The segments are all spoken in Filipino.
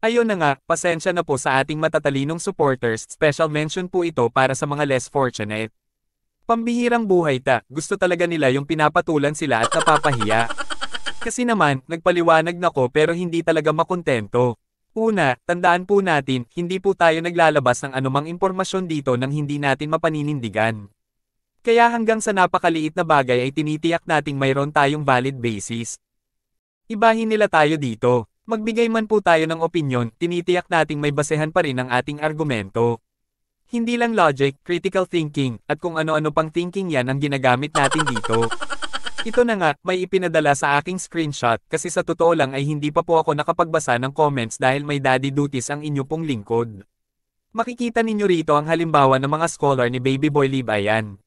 Ayun na nga, pasensya na po sa ating matatalinong supporters, special mention po ito para sa mga less fortunate. Pambihirang buhay gusto talaga nila yung pinapatulan sila at napapahiya. Kasi naman, nagpaliwanag na ko pero hindi talaga makontento. Una, tandaan po natin, hindi po tayo naglalabas ng anumang impormasyon dito nang hindi natin mapaninindigan. Kaya hanggang sa napakaliit na bagay ay tinitiyak nating mayroon tayong valid basis. Ibahin nila tayo dito. Magbigay man po tayo ng opinyon, tinitiyak nating may basehan pa rin ang ating argumento. Hindi lang logic, critical thinking, at kung ano-ano pang thinking yan ang ginagamit natin dito. Ito na nga, may ipinadala sa aking screenshot kasi sa totoo lang ay hindi pa po ako nakapagbasa ng comments dahil may daddy duties ang inyo pong lingkod. Makikita ninyo rito ang halimbawa ng mga scholar ni Baby Boy Libayan.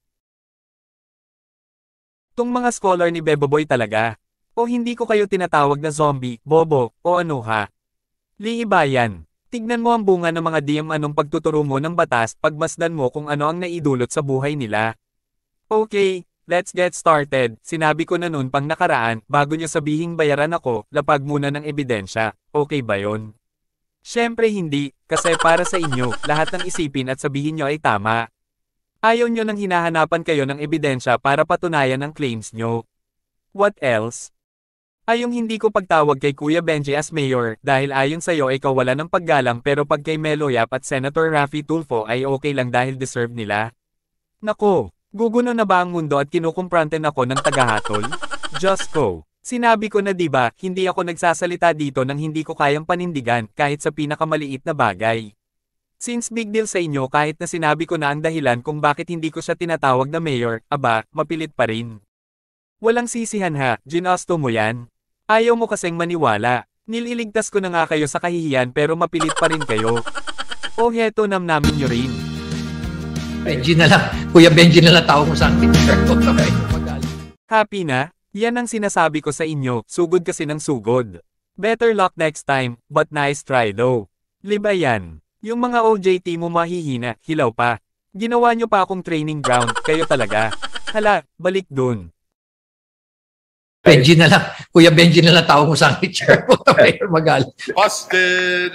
Tong mga scholar ni Bebo Boy talaga. O hindi ko kayo tinatawag na zombie, bobo, o ano ha? Liibayan. Tignan mo ang bunga ng mga DM anong pagtuturo mo ng batas, pagmasdan mo kung ano ang naidulot sa buhay nila. Okay, let's get started. Sinabi ko na nun pang nakaraan, bago nyo sabihing bayaran ako, lapag muna ng ebidensya. Okay ba yon? Syempre hindi, kasi para sa inyo, lahat ng isipin at sabihin nyo ay tama. Ayaw nyo nang hinahanapan kayo ng ebidensya para patunayan ang claims nyo. What else? Ayong hindi ko pagtawag kay Kuya Benji as mayor dahil ayon sa'yo ikaw wala ng paggalang pero pag kay Melo Yap at Senator Raffy Tulfo ay okay lang dahil deserve nila. Nako, guguno na ba ang mundo at kinukumpranten ako ng tagahatol? Just go. Sinabi ko na diba, hindi ako nagsasalita dito nang hindi ko kayang panindigan kahit sa pinakamaliit na bagay. Since big deal sa inyo kahit na sinabi ko na ang dahilan kung bakit hindi ko siya tinatawag na mayor, aba, mapilit pa rin. Walang sisihan ha, ginasto mo yan. Ayaw mo kasing maniwala. Nililigtas ko na nga kayo sa kahihiyan pero mapilit pa rin kayo. O heto namnamin nyo rin. Benji na lang. Kuya Benji na lang tawag mo sa akin. Happy na? Yan ang sinasabi ko sa inyo, sugod kasi ng sugod. Better luck next time, but nice try though. Liba yan. Yung mga OJT mo mahihina, hilaw pa. Ginawa nyo pa akong training ground, kayo talaga. Hala, balik dun. Benji na lang. Kuya Benji na lang tawag mo sa akin. Magalit. Busted!